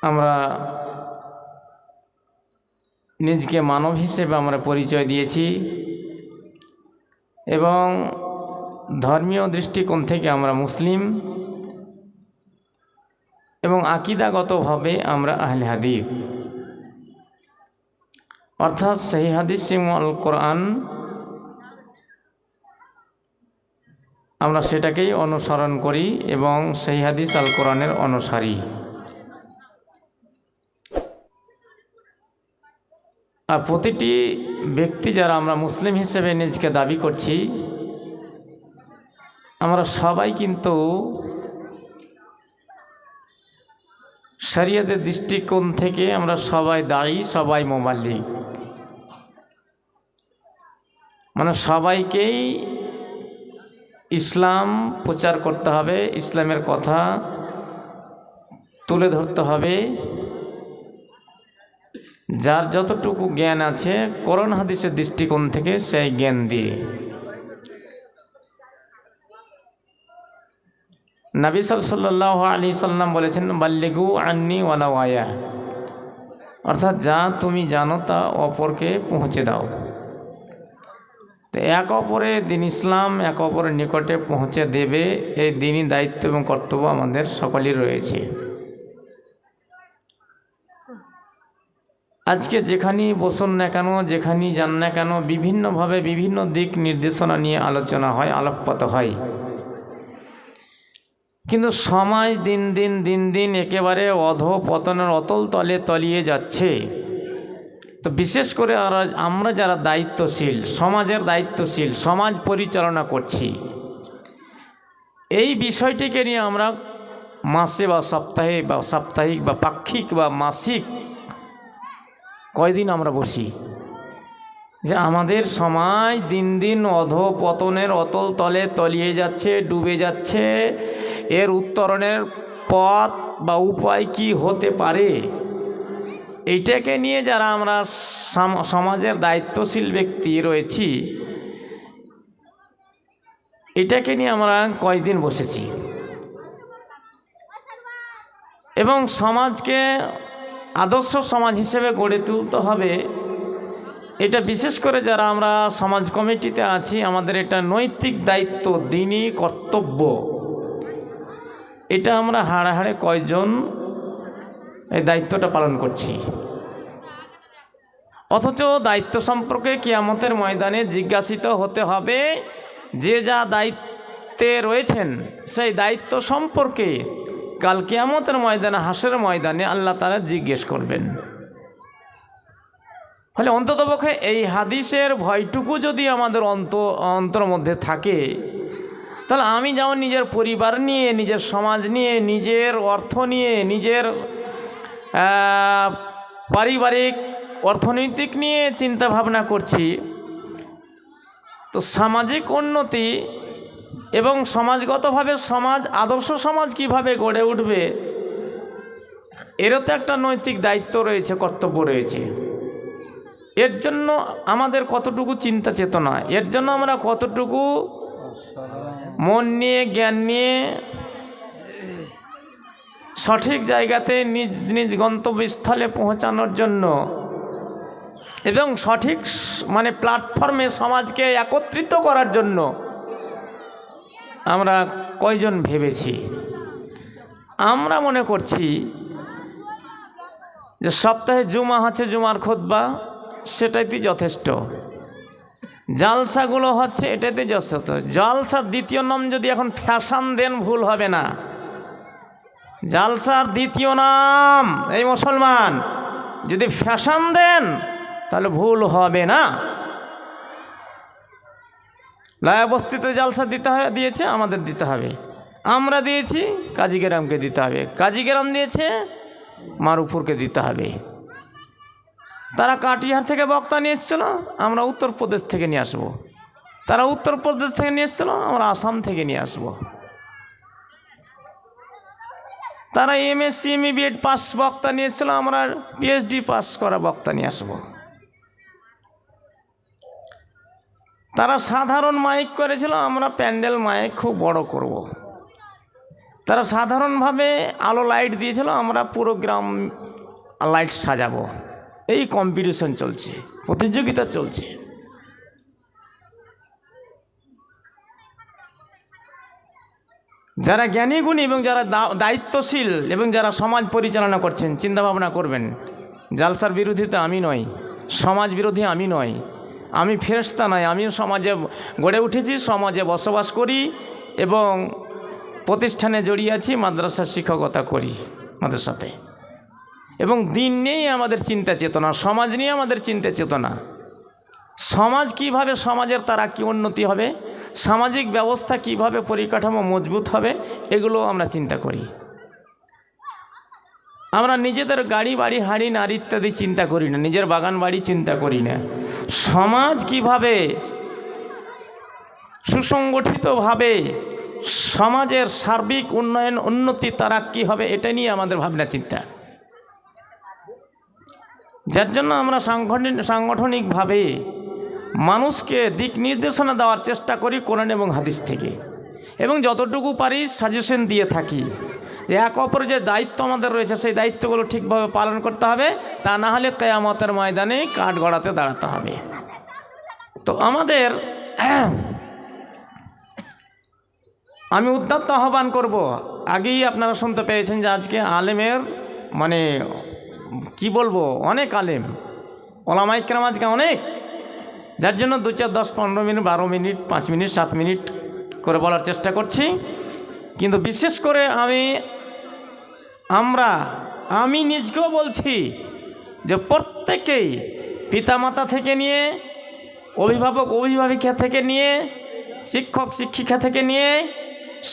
আমরা নিজকে মানব হিসেবে আমরা পরিচয় দিয়েছি এবং ধর্মীয় দৃষ্টিকোণ থেকে আমরা মুসলিম এবং আকীদাগতভাবে আমরা আহলে হাদিস, অর্থাৎ সহিহ হাদিস এবং আল কোরআন আমরা সেটাকেই অনুসরণ করি এবং সহিহ হাদিস আল কোরআনের অনুসারী। আর প্রতিটি ব্যক্তি যারা আমরা মুসলিম হিসেবে নিজকে দাবি করছি, আমরা সবাই কিন্তু শরীয়তের দৃষ্টিকোণ থেকে আমরা সবাই দায়ী, সবাই মুবাল্লিগ, মানে সবাইকেই ইসলাম প্রচার করতে হবে, ইসলামের কথা তুলে ধরতে হবে। যার যতটুকু জ্ঞান আছে কোরআন হাদিসের দৃষ্টিকোণ থেকে সেই জ্ঞান দিয়ে। নবী সাল্লাল্লাহু আলাইহি সাল্লাম বলেছেন, বাল্লিগু আন্নি ওয়ালাউ আয়া, অর্থাৎ যা তুমি জানো তা অপরকে পৌঁছে দাও। তো এক অপরে দিন ইসলাম এক অপরের নিকটে পৌঁছে দেবে, এই দিনই দায়িত্ব এবং কর্তব্য আমাদের সকলের রয়েছে। আজকে যেখানেই বসুন না কেন, যেখানেই যান না কেন, বিভিন্নভাবে বিভিন্ন দিক নির্দেশনা নিয়ে আলোচনা হয়, আলোকপাত হয়, কিন্তু সমাজ দিন দিন একেবারে অধঃপতনের অতল তলে তলিয়ে যাচ্ছে। তো বিশেষ করে আমরা যারা দায়িত্বশীল, সমাজের দায়িত্বশীল, সমাজ পরিচালনা করছি, এই বিষয়টিকে নিয়ে আমরা মাসে বা সপ্তাহে বা সাপ্তাহিক বা পাক্ষিক বা মাসিক কয়দিন আমরা বসি যে আমাদের সমাজ দিন দিন অধঃপতনের অতল তলে তলিয়ে যাচ্ছে, ডুবে যাচ্ছে, এর উত্তরণের পথ বা উপায় কি হতে পারে, এইটাকে নিয়ে যারা আমরা সমাজের দায়িত্বশীল ব্যক্তি রয়েছি, এটাকে নিয়ে আমরা কয়দিন বসেছি এবং সমাজকে আদর্শ সমাজ হিসেবে গড়ে তুলতে হবে। এটা বিশেষ করে যারা আমরা সমাজ কমিটিতে আছি, আমাদের এটা নৈতিক দায়িত্ব, দিনী কর্তব্য। এটা আমরা হাড়ে হাড়ে কয়জন এই দায়িত্বটা পালন করছি, অথচ দায়িত্ব সম্পর্কে কিয়ামতের ময়দানে জিজ্ঞাসিত হতে হবে। যে যা দায়িত্বে রয়েছেন সেই দায়িত্ব সম্পর্কে কাল কিয়ামতের ময়দানে, হাসরের ময়দানে আল্লাহ তাআলা জিজ্ঞেস করবেন। ফলে অন্ততপক্ষে এই হাদিসের ভয়টুকু যদি আমাদের অন্তর মধ্যে থাকে, তাহলে আমি যেমন নিজের পরিবার নিয়ে, নিজের সমাজ নিয়ে, নিজের অর্থ নিয়ে, নিজের পারিবারিক অর্থনৈতিক নিয়ে চিন্তা ভাবনা করছি, তো সামাজিক উন্নতি এবং সমাজগতভাবে সমাজ, আদর্শ সমাজ কিভাবে গড়ে উঠবে, এরও তো একটা নৈতিক দায়িত্ব রয়েছে, কর্তব্য রয়েছে। এর জন্য আমাদের কতটুকু চিন্তা চেতনা, এর জন্য আমরা কতটুকু মন নিয়ে, জ্ঞান নিয়ে সঠিক জায়গাতে নিজ নিজ গন্তব্যস্থলে পৌঁছানোর জন্য এবং সঠিক মানে প্ল্যাটফর্মে সমাজকে একত্রিত করার জন্য আমরা কয়জন ভেবেছি। আমরা মনে করছি যে সপ্তাহে জুমা হচ্ছে, জুমার খুতবা, সেটাইতে যথেষ্ট। জালসাগুলো হচ্ছে, এটাতে যথেষ্ট। জালসার দ্বিতীয় নাম যদি এখন ফ্যাশন দেন, ভুল হবে না। জালসার দ্বিতীয় নাম এই মুসলমান যদি ফ্যাশন দেন, তাহলে ভুল হবে না। লায়াবস্তিতে জালসা দিয়েছে, আমাদের দিতে হবে। আমরা দিয়েছি, কাজী গ্রামকে দিতে হবে। কাজী গ্রাম দিয়েছে, মারুপুরকে দিতে হবে। তারা কাটিহার থেকে বক্তা নিয়ে এসেছিল, আমরা উত্তরপ্রদেশ থেকে নিয়ে আসবো। তারা উত্তরপ্রদেশ থেকে নিয়ে এসেছিল, আমরা আসাম থেকে নিয়ে আসবো। তারা এমএসসি এমএ বিএড পাস বক্তা নিয়ে এসেছিল, আমরা পিএইচডি পাস করা বক্তা নিয়ে আসবো। তারা সাধারণ মাইক করেছিল, আমরা প্যান্ডেল মাইক খুব বড় করব। তারা সাধারণভাবে আলো লাইট দিয়েছিল, আমরা পুরো গ্রাম লাইট সাজাবো। এই কম্পিটিশন চলছে, প্রতিযোগিতা চলছে। যারা জ্ঞানী গুণী এবং যারা দায়িত্বশীল এবং যারা সমাজ পরিচালনা করছেন, চিন্তা ভাবনা করবেন, জালসার বিরোধী তো আমি নই, সমাজ বিরোধী আমি নই, আমি ফেরেশতা নয়, আমিও সমাজে গড়ে উঠেছি, সমাজে বসবাস করি এবং প্রতিষ্ঠানে জড়িয়ে আছি, মাদ্রাসার শিক্ষকতা করি মাদ্রাসাতে। এবং দিন নিয়েই আমাদের চিন্তা চেতনা, সমাজ নিয়ে আমাদের চিন্তা চেতনা। সমাজ কিভাবে, সমাজের তারা কি উন্নতি হবে, সামাজিক ব্যবস্থা কিভাবে পরিকাঠামো মজবুত হবে, এগুলো আমরা চিন্তা করি। আমরা নিজেদের গাড়ি বাড়ি হাড়ি নারী ইত্যাদি চিন্তা করি না, নিজের বাগান বাড়ি চিন্তা করি না। সমাজ কিভাবে সুসংগঠিতভাবে সমাজের সার্বিক উন্নয়ন উন্নতি তারা কি হবে, এটা নিয়ে আমাদের ভাবনা চিন্তা। যার জন্য আমরা সাংগঠনিকভাবে মানুষকে দিক নির্দেশনা দেওয়ার চেষ্টা করি কোরআন এবং হাদিস থেকে, এবং যতটুকু পারি সাজেশন দিয়ে থাকি যে এক অপরের যে দায়িত্ব আমাদের রয়েছে সেই দায়িত্বগুলো ঠিকভাবে পালন করতে হবে, তা না হলে কিয়ামতের ময়দানে কাঠ গড়াতে দাঁড়াতে হবে। তো আমাদের আমি উদ্যত আহ্বান করব, আগেই আপনারা শুনতে পেয়েছেন যে আজকে আলেমের মানে কি বলবো, অনেক আলেম ওলামায়ে কেরাম আজকে অনেক, যার জন্য 2, 4, 10, 15 মিনিট, 12 মিনিট, 5 মিনিট, 7 মিনিট করে বলার চেষ্টা করছি। কিন্তু বিশেষ করে আমি নিজকেও বলছি যে প্রত্যেকেই পিতামাতা থেকে নিয়ে, অভিভাবক অভিভাবিকা থেকে নিয়ে, শিক্ষক শিক্ষিকা থেকে নিয়ে,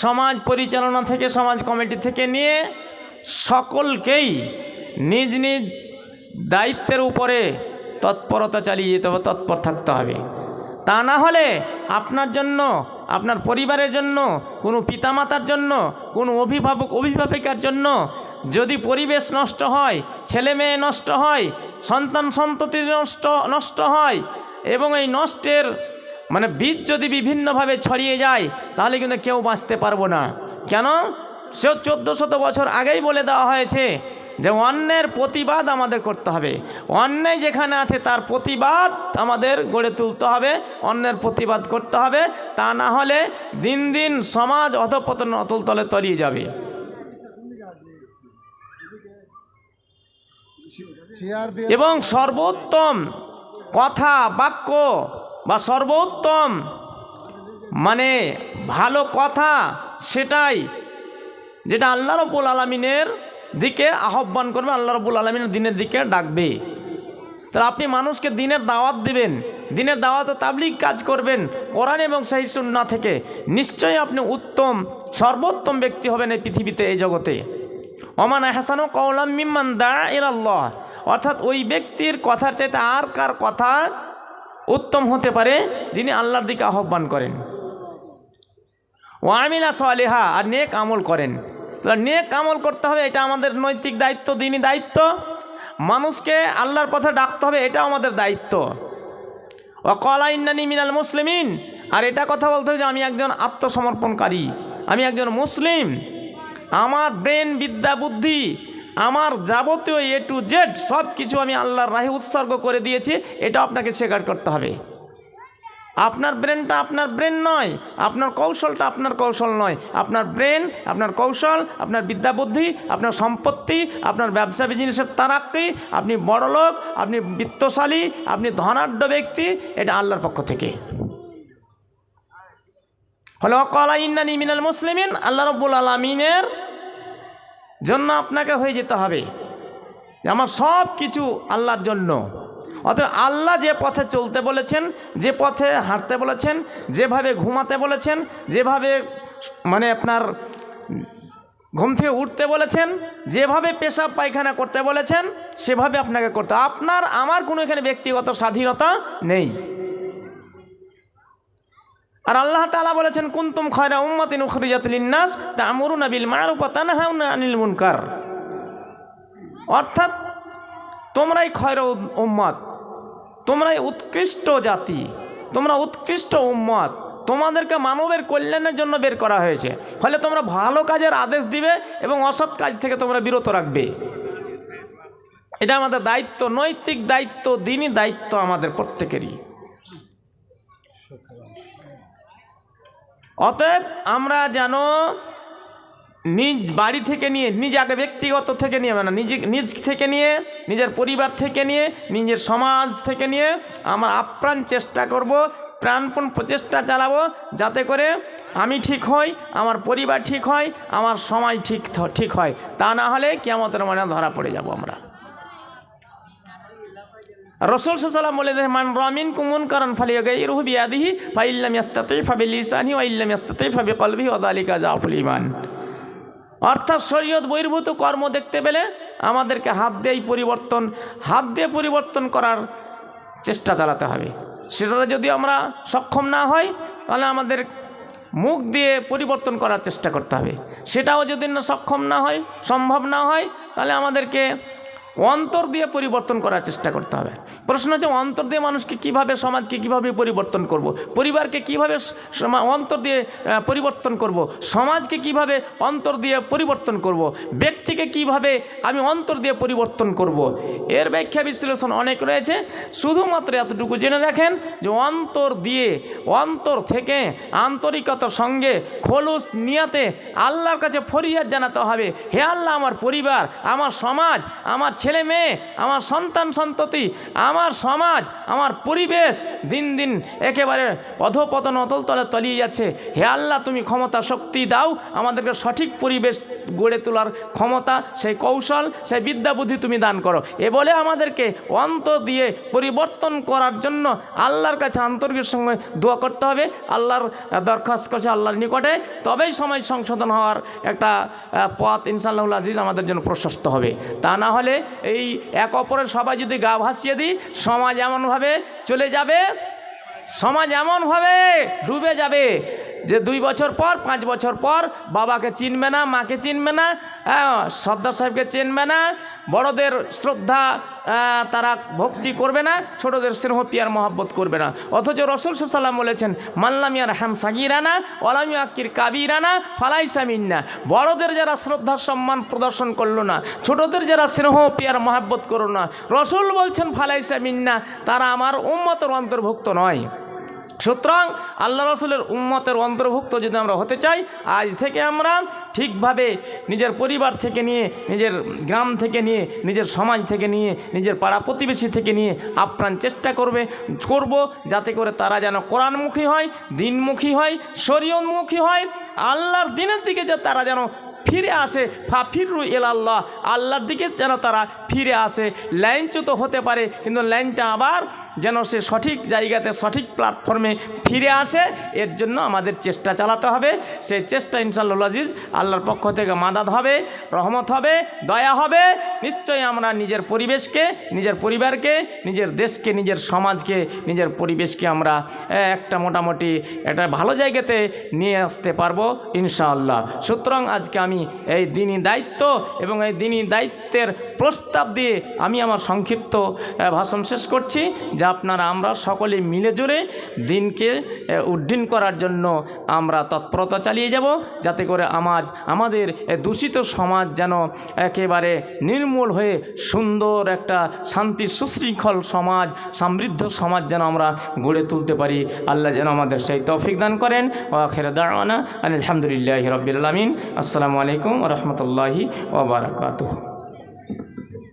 সমাজ পরিচালনা থেকে, সমাজ কমিটি থেকে নিয়ে সকলকেই নিজ নিজ দায়িত্বের উপরে তৎপরতা চালিয়ে যেতে হবে, তৎপর থাকতে হবে। তা না হলে আপনার জন্য, আপনার পরিবারের জন্য, কোনো পিতামাতার জন্য, কোনো অভিভাবক অভিভাবিকার জন্য যদি পরিবেশ নষ্ট হয়, ছেলে মেয়ে নষ্ট হয়, সন্তান সন্ততি নষ্ট হয়, এবং এই নষ্টের মানে বীজ যদি বিভিন্নভাবে ছড়িয়ে যায়, তাহলে কিন্তু কেউ বাঁচতে পারবো না। কেন? সে 1400 বছর আগেই বলে দেওয়া হয়েছে যে অন্যের প্রতিবাদ আমাদের করতে হবে, অন্যায় যেখানে আছে তার প্রতিবাদ আমাদের গড়ে তুলতে হবে, অন্যের প্রতিবাদ করতে হবে। তা না হলে দিন দিন সমাজ অধঃপতন অতল তলে তলিয়ে যাবে। এবং সর্বোত্তম কথা বাক্য বা সর্বোত্তম মানে ভালো কথা সেটাই যেটা আল্লাহ রাব্বুল আলামিনের দিকে আহ্বান করবে, আল্লাহ রাব্বুল আলামিনের দিনের দিকে ডাকবে। তাহলে আপনি মানুষকে দিনের দাওয়াত দিবেন, দিনের দাওয়াতে তাবলীগ কাজ করবেন কোরআন এবং সহিহ সুন্নাহ থেকে, নিশ্চয়ই আপনি উত্তম সর্বোত্তম ব্যক্তি হবেন এই পৃথিবীতে, এই জগতে। ওমান আহসানু কাওলাম মিম্মান দাআ ইলাল্লাহ, অর্থাৎ ওই ব্যক্তির কথার চাইতে আর কার কথা উত্তম হতে পারে যিনি আল্লাহর দিকে আহ্বান করেন। ওয়া আমিলা সালিহা, আর নেক আমল করেন। তাহলে নেক আমল করতে হবে, এটা আমাদের নৈতিক দায়িত্ব, দ্বীনি দায়িত্ব। মানুষকে আল্লাহর পথে ডাকতে হবে, এটা আমাদের দায়িত্ব। ওয়া ক্বালা ইন্নানি মিনাল মুসলিমিন, আর এটা কথা বলতে হবে যে আমি একজন আত্মসমর্পণকারী, আমি একজন মুসলিম, আমার ব্রেন বিদ্যা বুদ্ধি আমার যাবতীয় A to Z সব কিছু আমি আল্লাহর রাহে উৎসর্গ করে দিয়েছি, এটা আপনাকে স্বীকার করতে হবে। আপনার ব্রেনটা আপনার ব্রেন নয়, আপনার কৌশলটা আপনার কৌশল নয়। আপনার ব্রেন, আপনার কৌশল, আপনার বিদ্যা বুদ্ধি, আপনার সম্পত্তি, আপনার ব্যবসা বিজনেসের তারাক্কি, আপনি বড়লোক, আপনি বিত্তশালী, আপনি ধনাঢ্য ব্যক্তি, এটা আল্লাহর পক্ষ থেকে। ফলে ওয়াকালা ইন্নানি মিনাল মুসলিমিন, আল্লাহ রাব্বুল আলামিনের জন্য আপনাকে হয়ে যেতে হবে যে আমার সব কিছু আল্লাহর জন্য। অতএব আল্লাহ যে পথে চলতে বলেছেন, যে পথে হাঁটতে বলেছেন, যেভাবে ঘুমাতে বলেছেন, যেভাবে মানে আপনার ঘুম থেকে উঠতে বলেছেন, যেভাবে পেশাব পায়খানা করতে বলেছেন, সেভাবে আপনাকে করতে। আপনার আমার কোনো এখানে ব্যক্তিগত স্বাধীনতা নেই। আর আল্লাহ তাআলা বলেছেন কুনতুম খায়রা উম্মাতিন উখরিজাত লিন-নাস তা'মুরুনা বিল মা'রুফ ওয়া তানহাউনা আনিল মুনকার, অর্থাৎ তোমরাই খয়রা উম্মত, তোমরাই উৎকৃষ্ট জাতি, তোমরা উৎকৃষ্ট উম্মত, তোমাদেরকে মানবের কল্যাণের জন্য বের করা হয়েছে। ফলে তোমরা ভালো কাজের আদেশ দিবে এবং অসৎ কাজ থেকে তোমরা বিরত রাখবে। এটা আমাদের দায়িত্ব, নৈতিক দায়িত্ব, দ্বীনি দায়িত্ব আমাদের প্রত্যেকেরই। অতএব আমরা যেন নিজ বাড়ি থেকে নিয়ে, নিজ আগে ব্যক্তিগত থেকে নিয়ে, মানে নিজ থেকে নিয়ে, নিজের পরিবার থেকে নিয়ে, নিজের সমাজ থেকে নিয়ে আমরা আপ্রাণ চেষ্টা করব, প্রাণপণ প্রচেষ্টা চালাবো, যাতে করে আমি ঠিক হই, আমার পরিবার ঠিক হয়, আমার সমাজ ঠিক হয়। তা না হলে কিয়ামতের মানে ধরা পড়ে যাব আমরা। রাসূল সাল্লাল্লাহু আলাইহি ওয়াসাল্লাম বলেছেন, মান রামিন কুমুন কারণ ফালিয়াগাইরুহু বিয়াদিহি ফাইল্লাম ইয়াস্তাতি ফাবিলিসানিহি ওয়া ইল্লাম ইয়াস্তাতি ফাবিকলবিহি ওয়া যালিকা যাফুল ঈমান। অর্থাৎ শরীয়ত বহির্ভূত কর্ম দেখতে পেলে আমাদেরকে হাত দিয়ে পরিবর্তন করার চেষ্টা চালাতে হবে। সেটাতে যদি আমরা সক্ষম না হই তাহলে আমাদের মুখ দিয়ে পরিবর্তন করার চেষ্টা করতে হবে। সেটাও যদি না সক্ষম না হয়, সম্ভব না হয়, তাহলে আমাদেরকে অন্তর দিয়ে পরিবর্তন করার চেষ্টা করতে হবে। প্রশ্ন হচ্ছে, অন্তর দিয়ে মানুষকে কিভাবে, সমাজকে কিভাবে পরিবর্তন করব, পরিবারকে কিভাবে অন্তর দিয়ে পরিবর্তন করব, সমাজকে কিভাবে অন্তর দিয়ে পরিবর্তন করব, ব্যক্তিকে কিভাবে আমি অন্তর দিয়ে পরিবর্তন করব। এর ব্যাখ্যা বিশ্লেষণ অনেক রয়েছে। শুধুমাত্র এতটুকু জেনে রাখেন যে অন্তর থেকে আন্তরিকতার সঙ্গে খলুস নিয়াতে আল্লাহর কাছে ফরিয়াদ জানাতে হবে, হে আল্লাহ, আমার পরিবার, আমার সমাজ, আমার ছেলে মেয়ে, আমার সন্তান সন্ততি, আমার সমাজ, আমার পরিবেশ দিন দিন একেবারে অধঃপতন অতলতলে তলিয়ে যাচ্ছে। হে আল্লাহ, তুমি ক্ষমতা শক্তি দাও, আমাদেরকে সঠিক পরিবেশ গড়ে তোলার ক্ষমতা, সেই কৌশল, সেই বিদ্যা বুদ্ধি তুমি দান করো। এ বলে আমাদেরকে অন্তর দিয়ে পরিবর্তন করার জন্য আল্লাহর কাছে আন্তরিকের সঙ্গে দোয়া করতে হবে, আল্লাহর দরখাস্ত করছে আল্লাহর নিকটে। তবেই সমাজ সংশোধন হওয়ার একটা পথ ইনশাআল্লাহুল আজিজ আমাদের জন্য প্রশস্ত হবে। তা না হলে এই এক অপরের সবাই যদি গা ভাসিয়ে দিই, সমাজ এমনভাবে চলে যাবে, সমাজ এমনভাবে ডুবে যাবে যে 2 বছর পর, 5 বছর পর বাবাকে চিনবে না, মাকে চিনবে না, সর্দার সাহেবকে চিনবে না, বড়দের শ্রদ্ধা তারা ভক্তি করবে না, ছোটদের স্নেহ পিয়ার মহব্বত করবে না। অথচ রাসূল সাল্লাল্লাহু আলাইহি ওয়াসাল্লাম বলেছেন, মাল্লাম ইয়ারহাম সাগীরানা ওয়ালাম ইয়াকির কাবীরানা ফালাইসা মিন্না। বড়দের যারা শ্রদ্ধা সম্মান প্রদর্শন করলো না, ছোটদের যারা স্নেহ পিয়ার মহব্বত করলো না, রাসূল বলছেন ফালাইসা মিন্না, তারা আমার উম্মতের অন্তর্ভুক্ত নয়। সুতরাং আল্লাহ রাসূলের উম্মতের অন্তর্ভুক্ত যদি আমরা হতে চাই, আজ থেকে আমরা ঠিকভাবে নিজের পরিবার থেকে নিয়ে, নিজের গ্রাম থেকে নিয়ে, নিজের সমাজ থেকে নিয়ে, নিজের পাড়া প্রতিবেশী থেকে নিয়ে আপ্রাণ চেষ্টা করব যাতে করে তারা যেন কোরআনমুখী হয়, দিনমুখী হয়, শরীয়তমুখী হয়, আল্লাহর দিনের দিকে যে তারা যেন ফিরে আসে। ফাফিরু ইলাল্লাহ, আল্লাহর দিকে যেন তারা ফিরে আসে, লাইনচ্যুত হতে পারে, কিন্তু লাইনটা আবার যেন সে সঠিক জায়গাতে, সঠিক প্ল্যাটফর্মে ফিরে আসে। এর জন্য আমাদের চেষ্টা চালাতে হবে। সেই চেষ্টা ইনশাআল্লাহ আজিজ আল্লাহর পক্ষ থেকে মাদাদ হবে, রহমত হবে, দয়া হবে। নিশ্চয়ই আমরা নিজের পরিবেশকে, নিজের পরিবারকে, নিজের দেশকে, নিজের সমাজকে, নিজের পরিবেশকে আমরা একটা মোটামুটি একটা ভালো জায়গাতে নিয়ে আসতে পারবো ইনশাআল্লাহ। সুতরাং আজকে আমি এই দ্বীনি দায়িত্ব এবং এই দ্বীনি দায়িত্বের প্রস্তাব দিয়ে আমি আমার সংক্ষিপ্ত ভাষণ শেষ করছি যে আমরা সকলে মিলে জুড়ে দিনকে উড্ডীন করার জন্য আমরা তৎপরতা চালিয়ে যাব, যাতে করে আমাদের দূষিত সমাজ যেন একেবারে নির্মূল হয়ে সুন্দর একটা শান্তি সুশৃঙ্খল সমাজ, সমৃদ্ধ সমাজ যেন আমরা গড়ে তুলতে পারি। আল্লাহ যেন আমাদের সেই তৌফিক দান করেন। ওয়া আখিরু দাওয়ানা আলহামদুলিল্লাহি রাব্বিল আলামিন। আসসালামু আলাইকুম ওয়া রাহমাতুল্লাহি ওয়া বারাকাতুহু।